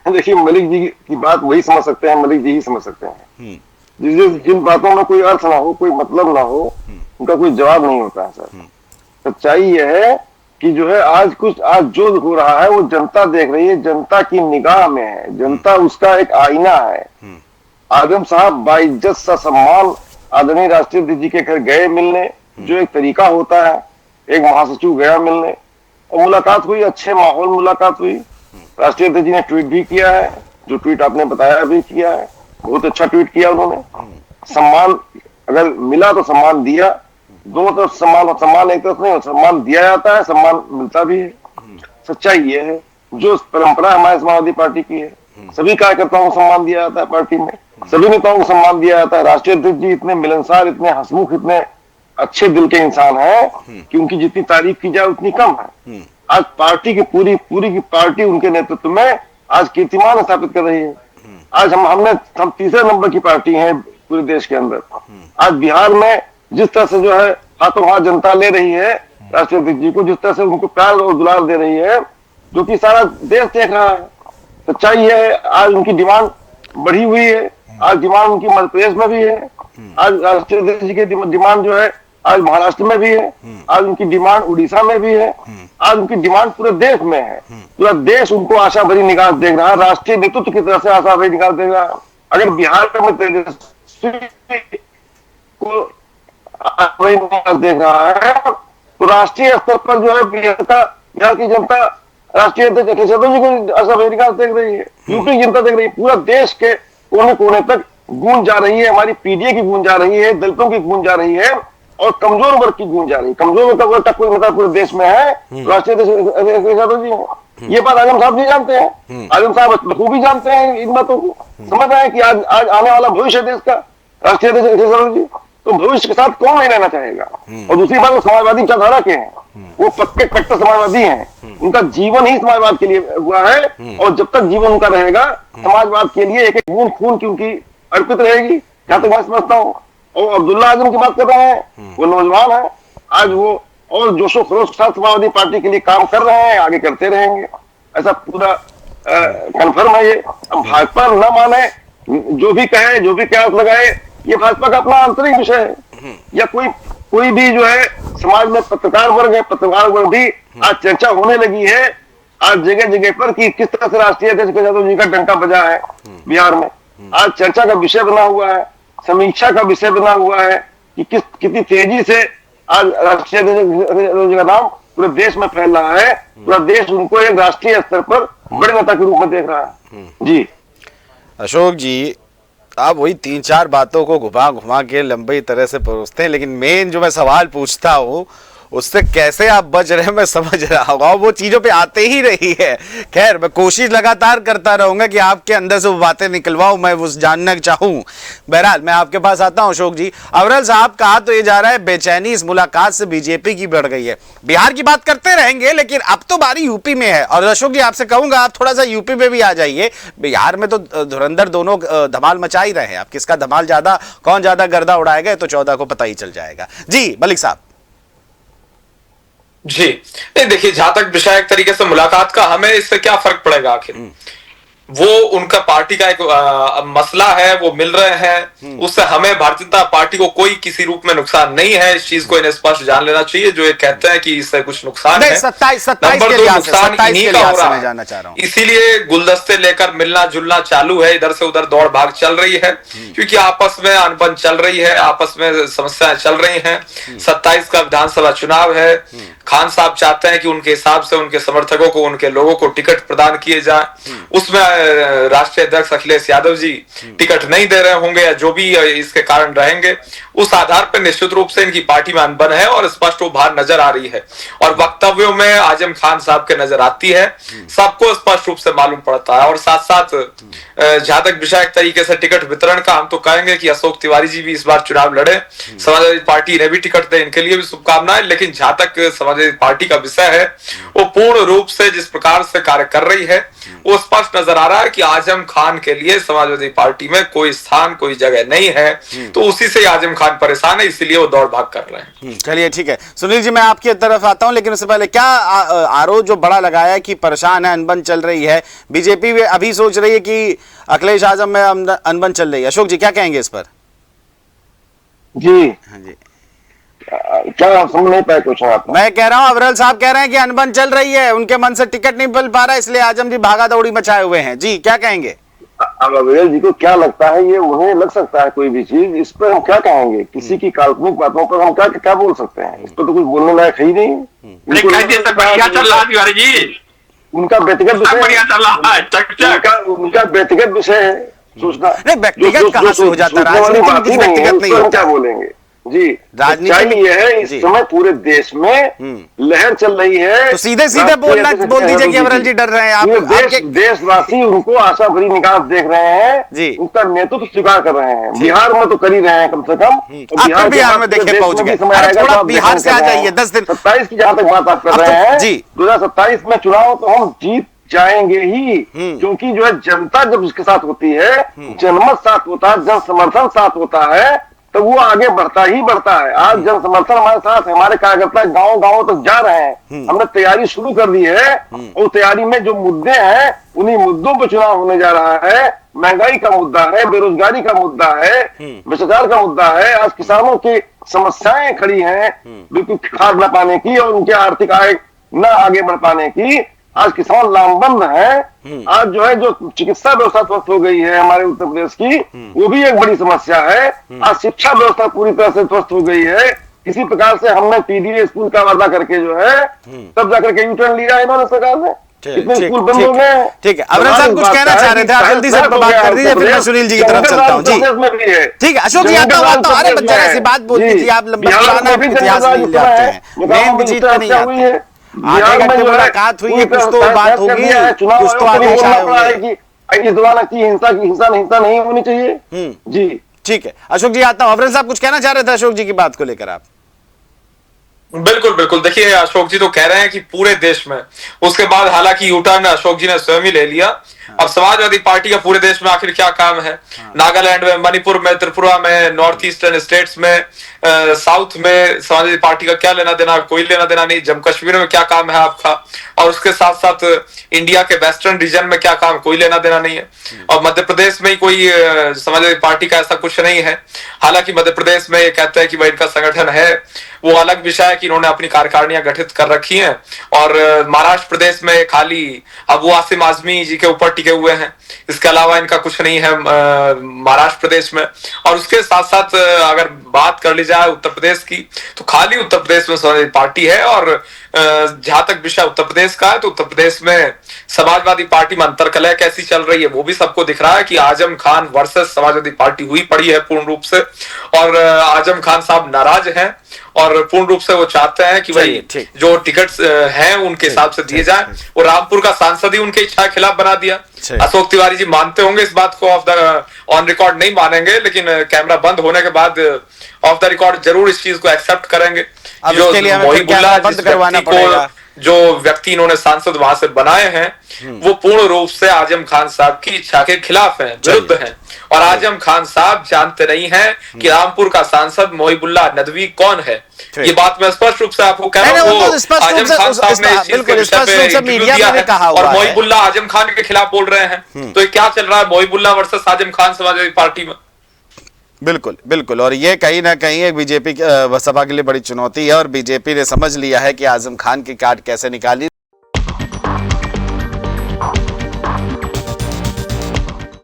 देखिए मलिक जी की बात वही समझ सकते हैं, मलिक जी ही समझ सकते हैं। जिन बातों में कोई अर्थ ना हो, कोई मतलब ना हो, उनका कोई जवाब नहीं होता है सर। सच्चाई यह है कि जो है आज जो हो रहा है वो जनता देख रही है, जनता की निगाह में है, जनता उसका एक आईना है। आजम साहब बाइज्जत सा सम्मान आदरणीय राष्ट्रीय अध्यक्ष जी के घर गए मिलने, जो एक तरीका होता है, एक महासचिव गया मिलने और मुलाकात हुई, अच्छे माहौल मुलाकात हुई। राष्ट्रीय अध्यक्ष जी ने ट्वीट भी किया है, जो ट्वीट आपने बताया भी किया है, बहुत अच्छा ट्वीट किया उन्होंने। सम्मान अगर मिला तो सम्मान दिया, दोनों तरफ सम्मान एक तरफ नहीं, सम्मान दिया जाता है, सम्मान मिलता भी है। सच्चाई ये है, जो परंपरा हमारे समाजवादी पार्टी की है, सभी कार्यकर्ताओं को सम्मान दिया जाता है पार्टी में, सभी नेताओं को सम्मान दिया जाता है। राष्ट्रीय अध्यक्ष जी इतने मिलनसार, इतने हंसमुख, इतने अच्छे दिल के इंसान हैं कि उनकी जितनी तारीफ की जाए उतनी कम है। आज पार्टी की पूरी की पार्टी उनके नेतृत्व में आज कीर्तिमान स्थापित कर रही है। आज हम तीसरे नंबर की पार्टी है पूरे देश के अंदर। आज बिहार में जिस तरह से जो है हाथों हाथ जनता ले रही है राष्ट्रीय अध्यक्ष जी को, जिस तरह से उनको प्यार और दुलार दे रही है, जो कि सारा देश देख रहा है। सच्चाई यह है, आज उनकी डिमांड बढ़ी हुई है, आज डिमांड उनकी मध्य प्रदेश में भी है, आज राष्ट्रीय अध्यक्ष जी की डिमांड जो है आज महाराष्ट्र में भी है, आज उनकी डिमांड उड़ीसा में भी है, आज उनकी डिमांड पूरे देश में है। पूरा देश उनको आशा भरी निगाह देख रहा है, राष्ट्रीय नेतृत्व की तरफ से आशा भरी निगाह देख रहा है। अगर बिहार में तेजस्वी को देख रहा है तो राष्ट्रीय स्तर पर जो है बिहार की जनता राष्ट्रीय अध्यक्ष अखिलेश यादव जी को आशा भरी निगाह देख रही है, यूपी की जनता देख रही है। पूरा देश के कोने कोने तक गूंज जा रही है, हमारी पीडीए की गूंज जा रही है, दलितों की गूंज जा रही है और कमजोर वर्ग की गूंज जा रही है। कमजोर वर्ग का कोई नेता पूरे देश में है, राष्ट्रीय अध्यक्ष यादव जी। ये बात आजम साहब भी जानते हैं, आजम साहब बखूबी जानते हैं इन बातों को, समझ रहे हैं कि आज आने वाला भविष्य देश का राष्ट्रीय अध्यक्ष यादव जी, तो भविष्य के साथ कौन नहीं रहना चाहेगा। और दूसरी बात, वो समाजवादी विचारधारा के हैं, वो पक्के कट्टर समाजवादी हैं, उनका जीवन ही समाजवाद के लिए हुआ है और जब तक जीवन उनका रहेगा समाजवाद के लिए एक एक बूंद खून की उनकी अर्पित रहेगी, जहां तक मैं समझता हूँ। और अब्दुल्ला आजम की बात कर रहे हैं, वो नौजवान है, आज वो और जोशो खरोश के साथ समाजवादी पार्टी के लिए काम कर रहे हैं, आगे करते रहेंगे, ऐसा पूरा कन्फर्म है। ये अब भाजपा न माने, जो भी कहे, जो भी कयास लगाए, ये भाजपा का अपना आंतरिक विषय है। या कोई भी जो है समाज में पत्रकार वर्ग है, पत्रकार वर्ग भी आज चर्चा होने लगी है आज जगह जगह पर कि किस तरह से राष्ट्रीय अध्यक्ष यादव जी का डंका बजा है बिहार में। आज चर्चा का विषय बना हुआ है, समीक्षा का विषय बना हुआ है कि कितनी तेजी से आज राष्ट्रीय अध्यक्ष का नाम पूरे देश में फैल रहा है। पूरा देश उनको एक राष्ट्रीय स्तर पर बड़े नेता के रूप में देख रहा है। जी अशोक जी, आप वही 3-4 बातों को घुमा घुमा के लंबी तरह से परोसते हैं, लेकिन मेन जो मैं सवाल पूछता हूँ उससे कैसे आप बच रहे हैं मैं समझ रहा हूँ, वो चीजों पे आते ही रही है। खैर, मैं कोशिश लगातार करता रहूंगा कि आपके अंदर से वो बातें निकलवाऊं, मैं वो जानना चाहूं। बहरहाल मैं आपके पास आता हूं अशोक जी। अवरल साहब, कहा तो ये जा रहा है बेचैनी इस मुलाकात से बीजेपी की बढ़ गई है। बिहार की बात करते रहेंगे, लेकिन अब तो बारी यूपी में है। और अशोक जी, आपसे कहूंगा आप थोड़ा सा यूपी में भी आ जाइए। बिहार में तो धुरंधर दोनों धमाल मचा ही रहे हैं। अब किसका धमाल ज्यादा, कौन ज्यादा गर्दा उड़ाएगा तो 14 को पता ही चल जाएगा। जी मलिक साहब। जी नहीं, देखिए, जहां तक विषयक तरीके से मुलाकात का, हमें इससे क्या फर्क पड़ेगा। आखिर वो उनका पार्टी का एक मसला है, वो मिल रहे हैं, उससे हमें भारतीय जनता पार्टी को कोई किसी रूप में नुकसान नहीं है। इस चीज को इन्हें स्पष्ट जान लेना चाहिए। जो ये कहते हैं कि इससे कुछ नुकसान है, 27 नंबर 2 नुकसान इन्हीं का हो रहा है। इसीलिए गुलदस्ते लेकर मिलना जुलना चालू है, इधर से उधर दौड़ भाग चल रही है, क्योंकि आपस में अनबन चल रही है, आपस में समस्याएं चल रही हैं। 27 का विधानसभा चुनाव है। खान साहब चाहते हैं कि उनके हिसाब से उनके समर्थकों को, उनके लोगों को टिकट प्रदान किए जाए। उसमें राष्ट्रीय अध्यक्ष अखिलेश यादव जी टिकट नहीं दे रहे होंगे या जो भी इसके कारण रहेंगे, उस आधार पर निश्चित रूप से इनकी पार्टी में अनबन है और स्पष्ट उभार नजर आ रही है और वक्तव्यों में आजम खान साहब के नजर आती है। सबको स्पष्ट रूप से मालूम पड़ता है। और साथ साथ जहां तक विषयक तरीके से टिकट वितरण का, हम तो कहेंगे कि अशोक तिवारी जी भी इस बार चुनाव लड़े, समाजवादी पार्टी इन्हें भी टिकट दे, इनके लिए भी शुभकामनाएं। लेकिन जहां तक समाजवादी पार्टी का विषय है, वो पूर्ण रूप से जिस प्रकार से कार्य कर रही है, वो स्पष्ट नजर आ रहा है कि आजम खान के लिए समाजवादी पार्टी में कोई स्थान, कोई जगह नहीं है। तो उसी से आजम खान खान परेशान है, इसीलिए वो दौड़ भाग कर रहे हैं। चलिए ठीक है सुनील जी, मैं आपकी तरफ आता हूं, लेकिन उससे पहले क्या आरोप जो बड़ा लगाया है कि परेशान है, अनबन चल रही है, बीजेपी भी अभी सोच रही है कि अखिलेश आजम में अनबन चल रही है, अशोक जी क्या कहेंगे इस पर? जी हाँ जी, क्या समझ नहीं पाए क्वेश्चन आप? मैं कह रहा हूं अविरल साहब कह रहे हैं कि अनबन चल रही है, उनके मन से टिकट नहीं मिल पा रहा, इसलिए आजम जी भागा दौड़ी मचाए हुए हैं। जी क्या कहेंगे? अब अविरल जी को क्या लगता है, ये उन्हें लग सकता है कोई भी चीज, इस पर हम क्या कहेंगे? किसी की काल्पनिक बातों पर हम क्या क्या बोल सकते हैं? इस पर तो कुछ बोलने लायक है ही नहीं। बढ़िया चल रहा है तिवारी जी, उनका व्यक्तिगत विषय, बढ़िया चल रहा है, उनका व्यक्तिगत विषय है सोचना। नहीं, व्यक्तिगत कहां से हो जाता है, राजनीति में व्यक्तिगत नहीं होता। क्या बोलेंगे जी? राजनीति ये है इस समय पूरे देश में लहर चल रही है, तो सीधे सीधे बोल दीजिए कि अविरल जी डर रहे हैं। आप देशवासी उनको आशा भरी निगाह देख रहे हैं जी, उनका नेतृत्व स्वीकार कर रहे हैं। बिहार में तो कर ही रहे हैं कम से कम। बिहार में देखिए पहुंच गए, थोड़ा बिहार से आ जाइए 10 दिन 27 की जहां तक बात आप कर रहे हैं जी, 2027 में चुनाव तो हम जीत जाएंगे ही, क्योंकि जो है जनता जब उसके साथ होती है, जनमत साथ होता है, जन समर्थन साथ होता है, तो वो आगे बढ़ता ही बढ़ता है। आज जन समर्थन हमारे साथ है, हमारे कार्यकर्ता गांव गांव तक जा रहे हैं, हमने तैयारी शुरू कर दी है, और तैयारी में जो मुद्दे हैं उन्हीं मुद्दों पर चुनाव होने जा रहा है। महंगाई का मुद्दा है, बेरोजगारी का मुद्दा है, भ्रष्टाचार का मुद्दा है, आज किसानों की समस्याएं खड़ी हैं, बिल्कुल खाद न पाने की और उनके आर्थिक आय न आगे बढ़ पाने की। आज किसान लामबंद है। आज जो है जो चिकित्सा व्यवस्था ध्वस्त हो गई है हमारे उत्तर प्रदेश की, वो भी एक बड़ी समस्या है। आज शिक्षा व्यवस्था पूरी तरह से ध्वस्त हो गई है। किसी प्रकार से हमने पीडीए स्कूल का वादा करके जो है तब जाकर के यूटर्न लिया है इन्होंने सरकार ने, कितने स्कूल बंद हो गए। ठीक है, अविरल साहब कुछ कहना चाह रहे थे, आप जल्दी से बात कर दीजिए, फिर मैं सुनील जी की तरफ चलता हूँ। जी ठीक है अशोक जी, आता हूँ। अरे जरा सी बात बोल दीजिए, आप लंबा इतिहास नहीं लाते हैं, मेन जीत पे नहीं आते हैं। आधे घंटे मुलाकात हुई है, कुछ तो बात होगी, कुछ तो आदेश आए होंगे। इस दौरान की हिंसा नहीं होनी चाहिए। जी ठीक है अशोक जी, आता हूँ। अविरल साहब कुछ कहना चाह रहे थे अशोक जी की बात को लेकर आप? बिल्कुल बिल्कुल, देखिए अशोक जी तो कह रहे हैं कि पूरे देश में, उसके बाद हालांकि यूटर्न अशोक जी ने स्वयं ही ले लिया। अब समाजवादी पार्टी का पूरे देश में आखिर क्या काम है? नागालैंड में, मणिपुर में, त्रिपुरा में, नॉर्थ ईस्टर्न स्टेट्स में, साउथ में समाजवादी पार्टी का क्या लेना देना? कोई लेना देना नहीं। जम्मू कश्मीर में क्या काम है आपका? और उसके साथ साथ इंडिया के वेस्टर्न रीजन में क्या काम? कोई लेना देना नहीं है। और मध्य प्रदेश में कोई समाजवादी पार्टी का ऐसा कुछ नहीं है। हालांकि मध्य प्रदेश में ये कहते हैं कि भाई इनका संगठन है, वो अलग विषय है कि इन्होंने अपनी कार्यकारिणियां गठित कर रखी हैं। और महाराष्ट्र प्रदेश में खाली अबू आसिम आजमी जी के ऊपर टिके हुए हैं, इसके अलावा इनका कुछ नहीं है महाराष्ट्र प्रदेश में। और उसके साथ साथ अगर बात कर ली जाए उत्तर प्रदेश की, तो खाली उत्तर प्रदेश में समाजवादी पार्टी है। और जहां तक विषय उत्तर प्रदेश का है, तो उत्तर प्रदेश में समाजवादी पार्टी में अंतरकलह कैसी चल रही है वो भी सबको दिख रहा है कि आजम खान वर्सेस समाजवादी पार्टी हुई पड़ी है पूर्ण रूप से। और आजम खान साहब नाराज हैं और पूर्ण रूप से वो चाहते हैं कि भाई जो टिकट्स हैं उनके हिसाब से दिए जाए। वो रामपुर का सांसद ही उनके इच्छा के खिलाफ बना दिया। अशोक तिवारी जी मानते होंगे इस बात को, ऑन रिकॉर्ड नहीं मानेंगे, लेकिन कैमरा बंद होने के बाद ऑफ द रिकॉर्ड जरूर इस चीज को एक्सेप्ट करेंगे। जो व्यक्ति इन्होंने सांसद वहां से बनाए हैं वो पूर्ण रूप से आजम खान साहब की इच्छा के खिलाफ हैं, विरुद्ध हैं। और आजम खान साहब जानते नहीं हैं कि रामपुर का सांसद मोहिबुल्लाह नदवी कौन है। ये बात मैं स्पष्ट रूप से आपको कह रहा हूँ। आजम खान साहब ने इस चीज के विषय पे इंटरव्यू दिया है और मोहिबुल्लाह आजम खान के खिलाफ बोल रहे हैं। तो ये क्या चल रहा है मोहिबुल्लाह वर्सेस आजम खान समाजवादी पार्टी में? बिल्कुल बिल्कुल, और ये कहीं ना कहीं एक बीजेपी सपा के लिए बड़ी चुनौती है, और बीजेपी ने समझ लिया है कि आजम खान की कार्ड कैसे निकाली।